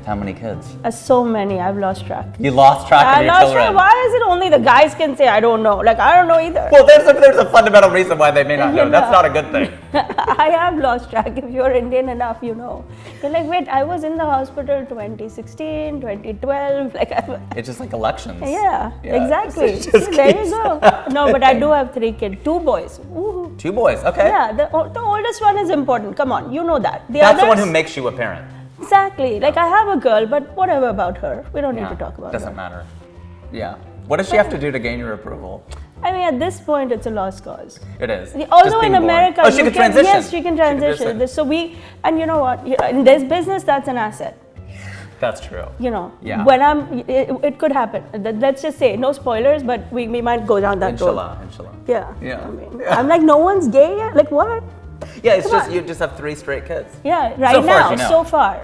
How many kids? So many. I've lost track. You lost track of your children? Why is it only the guys can say, I don't know? Like, I don't know either. Well, there's a fundamental reason why they may not know. That's not a good thing. I have lost track. If you're Indian enough, you know. You're like, wait, I was in the hospital 2016, 2012. Like, it's just like elections. Yeah. Exactly. There you go. No, but I do have 3 kids. 2 boys. Woo-hoo. 2 boys, okay. Yeah, the oldest one is important. Come on, you know that. That's the one who makes you a parent. Exactly. Like, I have a girl, but whatever about her. We don't need to talk about it. Doesn't matter. Yeah. What does she have to do to gain your approval? I mean, at this point, it's a lost cause. It is. Although in America, she can transition. Yes, she can transition. So and you know what? In this business, that's an asset. That's true. You know, when it could happen. Let's just say, no spoilers, but we might go down that road. Inshallah. Yeah. I mean, I'm like, no one's gay yet? Like, what? Yeah, it's just you just have 3 straight kids. Yeah, right now, so far.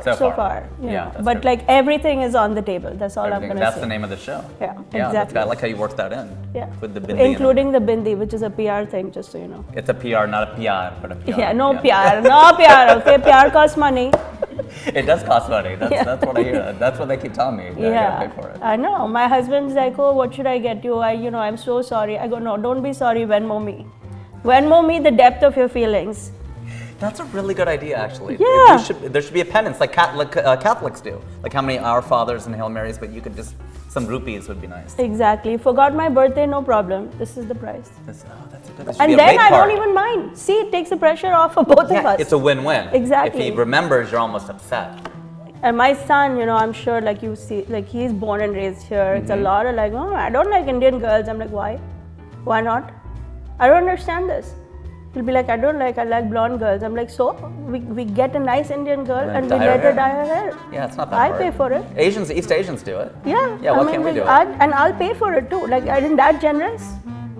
Yeah, but good. like everything is on the table. That's all I'm gonna say. That's the name of the show. Yeah, exactly. I like how you worked that in. Yeah, with the bindi, including the bindi, which is a PR thing, just so you know. It's a PR, not a PR, but a PR. Yeah, no PR. Okay, PR costs money. It does cost money. That's what I hear. That's what they keep telling me. I gotta pay for it. I know. My husband's like, oh, what should I get you? I'm so sorry. I go, no, don't be sorry. Venmo me. Venmo me the depth of your feelings. That's a really good idea, actually. Yeah. There should be a penance, like Catholics do. Like how many Our Fathers and Hail Marys, but you could just, some rupees would be nice. Exactly. Forgot my birthday, no problem. This is the price. That's a good. And then I don't even mind. See, it takes the pressure off of both of us. It's a win-win. Exactly. If he remembers, you're almost upset. And my son, I'm sure, like you see, like he's born and raised here. It's a lot of like, oh, I don't like Indian girls. I'm like, why? Why not? I don't understand this. He'll be like, I like blonde girls. I'm like, so? We get a nice Indian girl and we let her dye her hair. Yeah, it's not that hard. I pay for it. East Asians do it. Yeah. Yeah, why can't we do it? And I'll pay for it too. Like, isn't that generous?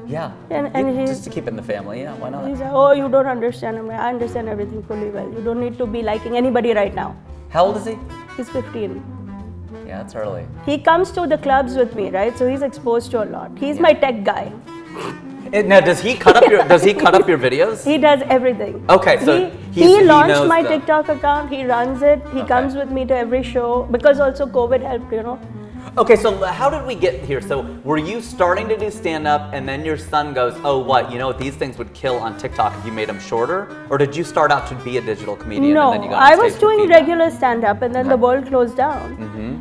Yeah. And just to keep it in the family, yeah, why not? He's like, oh, you don't understand. I'm like, I understand everything fully well. You don't need to be liking anybody right now. How old is he? He's 15. Yeah, it's early. He comes to the clubs with me, right? So he's exposed to a lot. He's my tech guy. Now, does he cut up your videos? He does everything. Okay, so he launched my TikTok account. He runs it. He comes with me to every show because also COVID helped, Okay, so how did we get here? So were you starting to do stand-up and then your son goes, oh, what, these things would kill on TikTok if you made them shorter? Or did you start out to be a digital comedian no, and then you got I was doing regular stand-up and then the world closed down.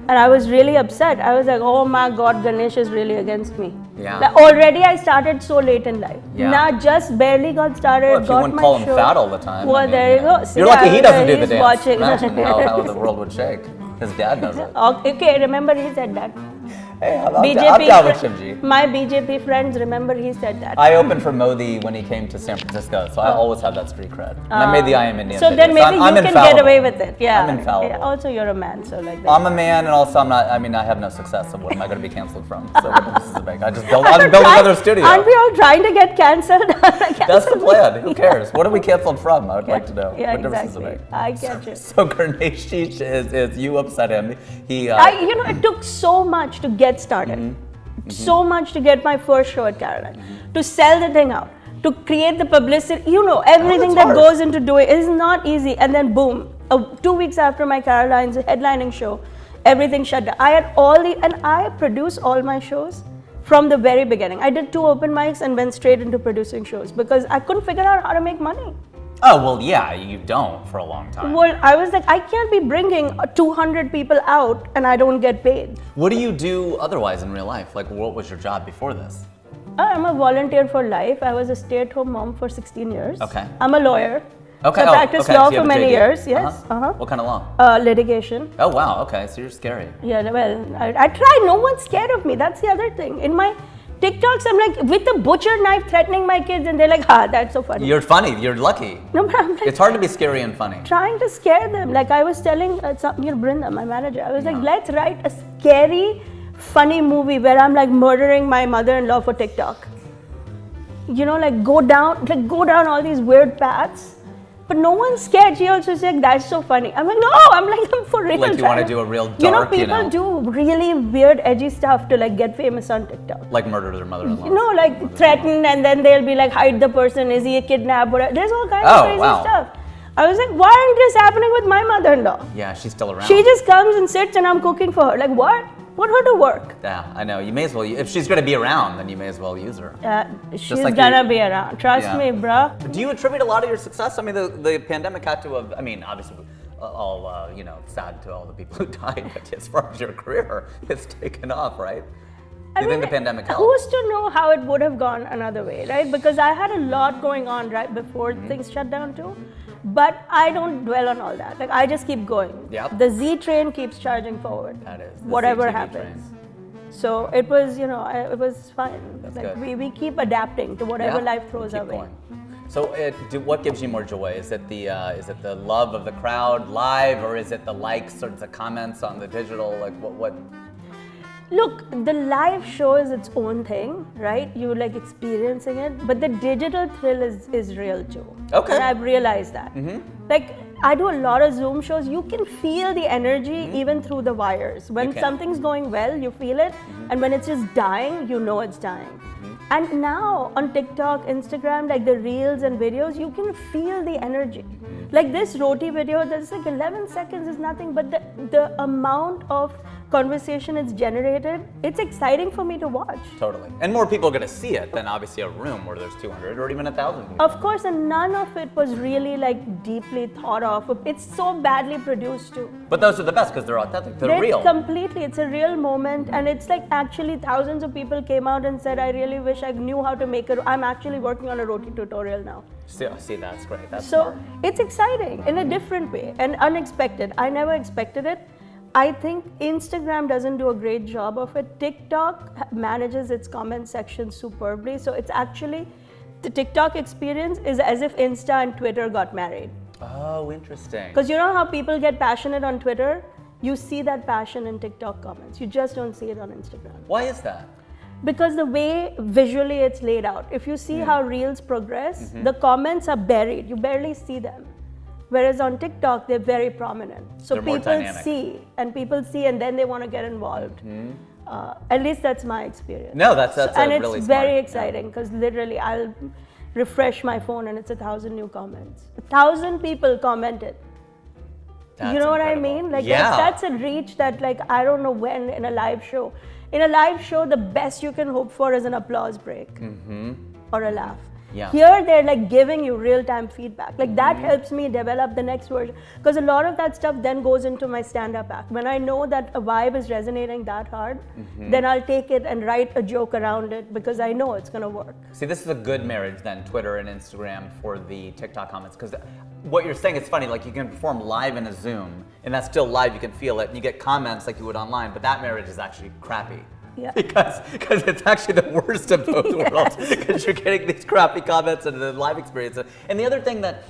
And I was really upset. I was like, oh my God, Ganesh is really against me. Yeah. Like, already I started so late in life. Yeah. Now just barely got started, well, if got you wouldn't my call show. him fat all the time. Well, there you go. See, you're lucky he doesn't do the dance. Watching. Imagine how the world would shake. His dad does it. Okay, remember he said that. Hey, I'm down with Shivji. My BJP friends, remember he said that. I opened for Modi when he came to San Francisco, so I always have that street cred. And I made the I Am Indian So video. then maybe I'm you can get away with it. Yeah. I'm infallible. Yeah, also, you're a man, so like that. I'm a man, and also I have no success, so what am I going to be canceled from? So this is a big, I'm building another studio. Aren't we all trying to get cancelled? That's the plan. Who cares? What are we canceled from? I would like to know. Yeah, what difference does it exactly. make? I get you. So Ganesh is you upset him. It took so much to get started. So much to get my first show at Caroline, to sell the thing out, to create the publicity, everything that goes into doing it is not easy. And then boom, 2 weeks after my Caroline's headlining show, everything shut down. I had and I produce all my shows from the very beginning. I did 2 open mics and went straight into producing shows because I couldn't figure out how to make money. Oh, well, yeah, you don't for a long time. Well, I was like, I can't be bringing 200 people out and I don't get paid. What do you do otherwise in real life? Like, what was your job before this? I'm a volunteer for life. I was a stay-at-home mom for 16 years. Okay. I'm a lawyer. Okay. So I practiced law for many years. Yes. What kind of law? Litigation. Oh, wow. Okay. So you're scary. Yeah, well, I try. No one's scared of me. That's the other thing. In my TikToks, I'm like with a butcher knife threatening my kids, and they're like, that's so funny. You're funny. You're lucky. No, but I'm like, it's hard to be scary and funny. Trying to scare them. Like I was telling Brinda, my manager, I was like, let's write a scary, funny movie where I'm like murdering my mother-in-law for TikTok. Like go down all these weird paths. But no one's scared. She also said, that's so funny. I'm like, no, I'm for real. Like you want to do a real dark, people do really weird, edgy stuff to like get famous on TikTok. Like murder their mother-in-law. Like threaten and then they'll be like, hide the person. Is he a kidnapper? There's all kinds of crazy stuff. I was like, why aren't this happening with my mother-in-law? Yeah, she's still around. She just comes and sits and I'm cooking for her. Like, what? Put her to work. Yeah, I know. You may as well, if she's going to be around, then you may as well use her. She's like gonna be around. Trust me, bruh. Do you attribute a lot of your success? I mean, the pandemic had to have, I mean, obviously, all, sad to all the people who died, but as far as your career, it's taken off, right? Do you think the pandemic helped? Who's to know how it would have gone another way, right? Because I had a lot going on right before things shut down too. But I don't dwell on all that. Like, I just keep going. Yep. The Z train keeps charging forward. That is. Whatever ZTV happens. Train. So it was, it was fine. That's like good. we keep adapting to whatever life throws our way. Going. So, what gives you more joy? Is it the love of the crowd live, or is it the likes or the comments on the digital? Like what? Look, the live show is its own thing, right? You like experiencing it, but the digital thrill is real too. Okay. And I've realized that. Like, I do a lot of Zoom shows. You can feel the energy even through the wires. When something's going well, you feel it, and when it's just dying, you know it's dying. And now on TikTok, Instagram, like the reels and videos, you can feel the energy. Like this roti video, that's like 11 seconds is nothing, but the amount of conversation it's generated, it's exciting for me to watch. Totally. And more people are going to see it than obviously a room where there's 200 or even 1,000 people. Of course, and none of it was really like deeply thought of. It's so badly produced too. But those are the best because they're authentic, they're real. Completely, it's a real moment, and it's like actually thousands of people came out and said, I really wish I knew how to make it. I'm actually working on a roti tutorial now. See, that's great. That's so smart. It's exciting in a different way and unexpected. I never expected it. I think Instagram doesn't do a great job of it. TikTok manages its comment section superbly. So it's actually, the TikTok experience is as if Insta and Twitter got married. Oh, interesting. Because you know how people get passionate on Twitter? You see that passion in TikTok comments. You just don't see it on Instagram. Why is that? Because the way visually it's laid out. If you see how reels progress, the comments are buried. You barely see them. Whereas on TikTok, they're very prominent. So they're more people dynamic. see, and then they want to get involved. At least that's my experience. No, that's and really it's smart. very exciting because literally I'll refresh my phone and it's 1,000 new comments. 1,000 people commented. That's you know what I incredible. mean? Like yeah. that's a reach that like I don't know when in a live show. In a live show, the best you can hope for is an applause break or a laugh. Yeah. Here, they're like giving you real-time feedback. Like that helps me develop the next version. Because a lot of that stuff then goes into my stand-up act. When I know that a vibe is resonating that hard, then I'll take it and write a joke around it because I know it's going to work. See, this is a good marriage then, Twitter and Instagram for the TikTok comments. Because what you're saying is funny, like you can perform live in a Zoom, and that's still live, you can feel it, and you get comments like you would online, but that marriage is actually crappy. Yeah. Because it's actually the worst of both worlds. Because you're getting these crappy comments and the live experience. And the other thing that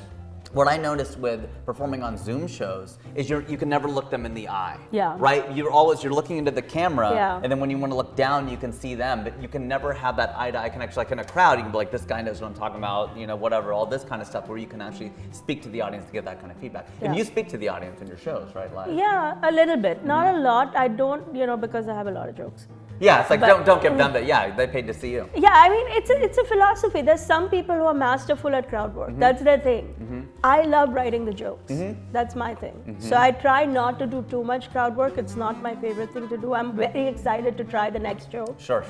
what I noticed with performing on Zoom shows is you can never look them in the eye. Yeah. Right? You're looking into the camera, and then when you want to look down, you can see them, but you can never have that eye-to-eye connection. Like in a crowd, you can be like, this guy knows what I'm talking about, whatever, all this kind of stuff, where you can actually speak to the audience to get that kind of feedback. Yeah. And you speak to the audience in your shows, right? Live. Yeah, a little bit. Not a lot. I don't, because I have a lot of jokes. Yeah, it's like don't give them that. Yeah, they paid to see you. Yeah, I mean it's a philosophy. There's some people who are masterful at crowd work. That's their thing. I love writing the jokes. That's my thing. So I try not to do too much crowd work. It's not my favorite thing to do. I'm very excited to try the next show. Sure.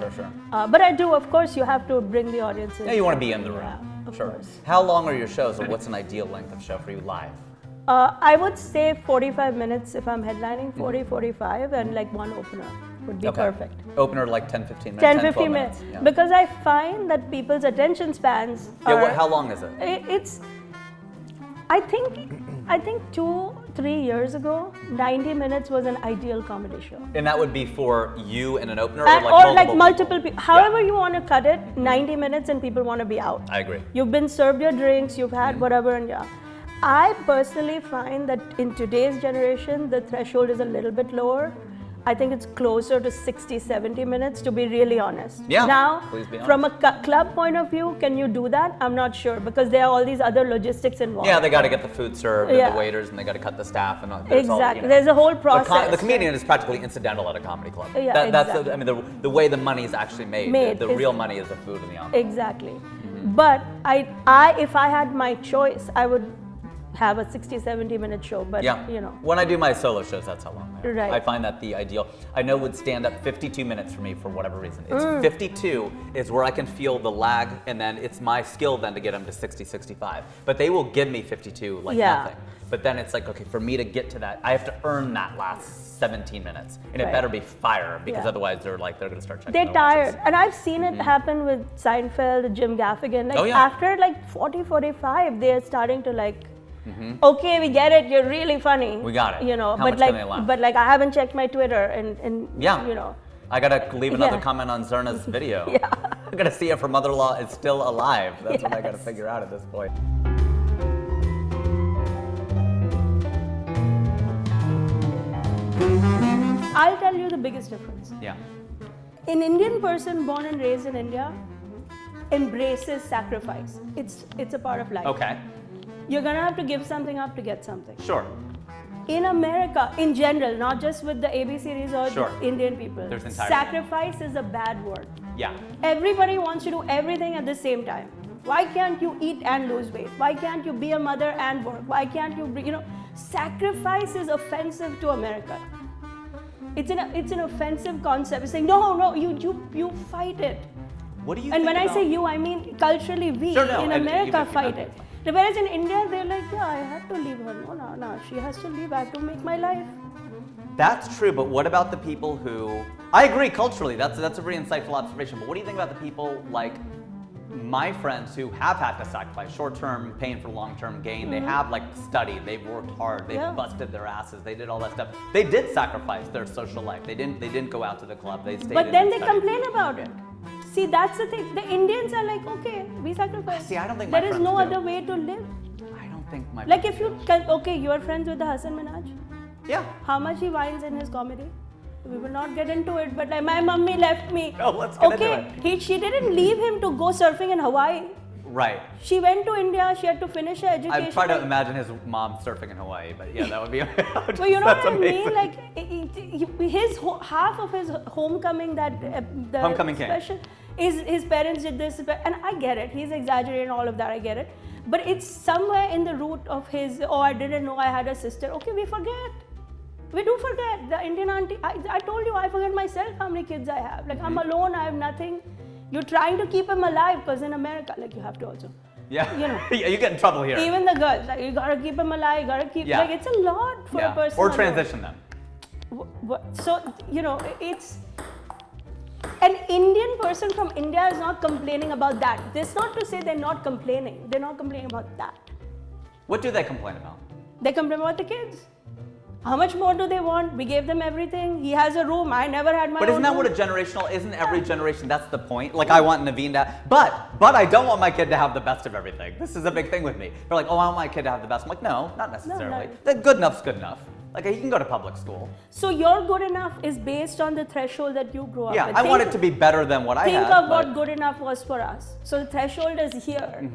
But I do, of course. You have to bring the audience in. Yeah, you want to be in the room. Yeah, of sure. course. How long are your shows, or what's an ideal length of show for you live? I would say 45 minutes if I'm headlining, 45, and like one opener would be perfect. Opener like 10, 15 minutes? 10, 15 minutes. Yeah. Because I find that people's attention spans are... how long is it? It's... I think 2-3 years ago, 90 minutes was an ideal comedy show. And that would be for you and an opener, or like multiple people. However you want to cut it, 90 minutes and people want to be out. I agree. You've been served your drinks, you've had whatever, and I personally find that in today's generation, the threshold is a little bit lower. I think it's closer to 60, 70 minutes, to be really honest. Yeah, now, please be honest. From a club point of view, can you do that? I'm not sure, because there are all these other logistics involved. Yeah, they got to get the food served, and the waiters, and they got to cut the staff. And exactly. There's a whole process. The comedian is practically incidental at a comedy club. Yeah, exactly. That's the way the money is actually made. The real money is the food and the envelope. Exactly. But if I had my choice, I would have a 60, 70 minute show, but When I do my solo shows, that's how long they are. Right. I find that the ideal. I know with stand-up, 52 minutes for me for whatever reason. It's 52 is where I can feel the lag, and then it's my skill then to get them to 60, 65. But they will give me 52 like nothing. But then it's like, okay, for me to get to that, I have to earn that last 17 minutes. And it better be fire, because otherwise they're going to start checking They're tired. And I've seen it happen with Seinfeld, Jim Gaffigan. Like after like 40, 45, they're starting to like, okay, we get it. You're really funny. We got it. You know, How much can they laugh? but like I haven't checked my Twitter and you know. I gotta leave another comment on Zarna's video. I gotta see if her mother-in-law is still alive. That's what I gotta figure out at this point. I'll tell you the biggest difference. An Indian person born and raised in India embraces sacrifice. It's a part of life. Okay. You're gonna have to give something up to get something. Sure. In America, in general, not just with the AB series or the Indian people, sacrifice is a bad word. Everybody wants to do everything at the same time. Why can't you eat and lose weight? Why can't you be a mother and work? Why can't you, sacrifice is offensive to America. It's an offensive concept. It's saying, no, you fight it. What do you And think when I about? say you, I mean culturally we in America fight it. Whereas in India, they're like, I had to leave her. No, she has to leave. I have to make my life. That's true, but what about the people who... I agree culturally, that's a very insightful observation, but what do you think about the people like my friends who have had to sacrifice short-term pain for long-term gain? They have like studied, they've worked hard, they've busted their asses, they did all that stuff. They did sacrifice their social life. They didn't go out to the club. They stayed. But then they complain about it. See, that's the thing. The Indians are like, okay, we sacrifice. See, I don't think my there is no other way to live. I don't think my like if you you're friends with the Hassan Minhaj. Yeah. How much he whines in his comedy? We will not get into it, but like my mummy left me. No, let's get into it. She didn't leave him to go surfing in Hawaii. Right. She went to India. She had to finish her education. I try to imagine his mom surfing in Hawaii, but yeah, that would be. Well, you know what I mean? Like half of his homecoming the homecoming special is his parents did this, and I get it. He's exaggerating all of that. I get it, but it's somewhere in the root of his. Oh, I didn't know I had a sister. Okay, we forget. We do forget. The Indian auntie. I told you I forget myself how many kids I have. Like I'm alone. I have nothing. You're trying to keep him alive because in America, like you have to also. Yeah. You know. Yeah, you get in trouble here. Even the girls, like you gotta keep him alive. You gotta keep. Like it's a lot for a person. Or transition them. So it's. An Indian person from India is not complaining about that. That's not to say they're not complaining. They're not complaining about that. What do they complain about? They complain about the kids. How much more do they want? We gave them everything. He has a room. I never had my own But isn't that room. what a generational, isn't every generation, that's the point? Like I want Naveen to, but I don't want my kid to have the best of everything. This is a big thing with me. They're like, oh, I want my kid to have the best. I'm like, no, not necessarily. Good enough's good enough. Like he can go to public school. So your good enough is based on the threshold that you grew up with. Yeah, I want it to be better than what I had. Think of what good enough was for us. So the threshold is here.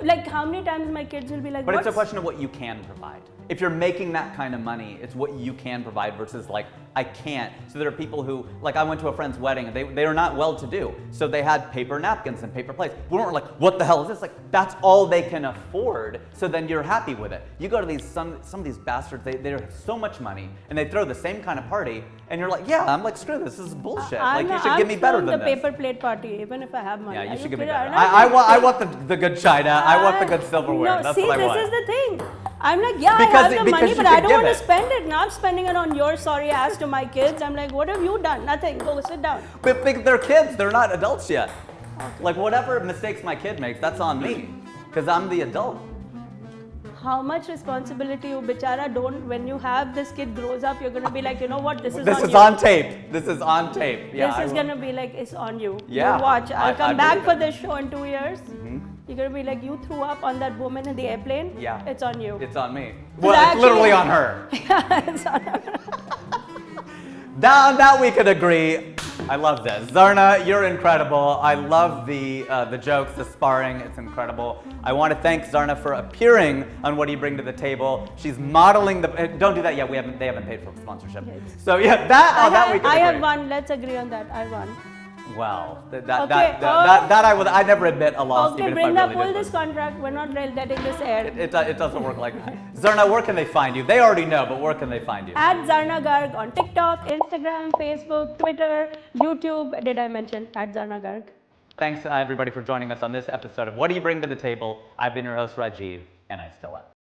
Like how many times my kids will be like, but it's a question of what you can provide. If you're making that kind of money, it's what you can provide versus like, I can't. So there are people who, like I went to a friend's wedding and they are not well-to-do. So they had paper napkins and paper plates. We weren't like, what the hell is this? Like, that's all they can afford. So then you're happy with it. You go to these, some of these bastards, they have so much money and they throw the same kind of party and you're like, yeah, I'm like, screw this is bullshit. Like you should give me better than this. I'm the paper plate party, even if I have money. Yeah, you should give me better. I want the good china. I want the good silverware. No, that's see, what I want. This is the thing. I'm like, yeah, I have the money, but I don't want to spend it. Now I'm spending it on your sorry ass to my kids. I'm like, what have you done? Nothing. Go sit down. But they're kids. They're not adults yet. Like whatever mistakes my kid makes, that's on me, because I'm the adult. How much responsibility you bichara don't, when you have this kid grows up, you're going to be like, you know what, this is on tape. This is on tape. Yeah, this is going to be like, it's on you. Yeah. You watch. I'll come back for this show in 2 years. You're going to be like, you threw up on that woman in the airplane. Yeah. It's on you. It's on me. Well, it's literally on her. Yeah, it's on her. That we could agree. I love this. Zarna, you're incredible. I love the jokes, the sparring. It's incredible. I want to thank Zarna for appearing on What Do You Bring to the Table. She's modeling the. Don't do that yet. They haven't paid for sponsorship. Yes. So yeah, that we could agree. I have won. Let's agree on that. I won. Well, I never admit a loss. Okay, even Brinda, if I really pull this contract. We're not letting this air. It doesn't work like that. Zarna, where can they find you? They already know, but where can they find you? At Zarna Garg on TikTok, Instagram, Facebook, Twitter, YouTube. Did I mention at Zarna Garg? Thanks everybody for joining us on this episode of What Do You Bring to the Table? I've been your host Rajiv, and I still am.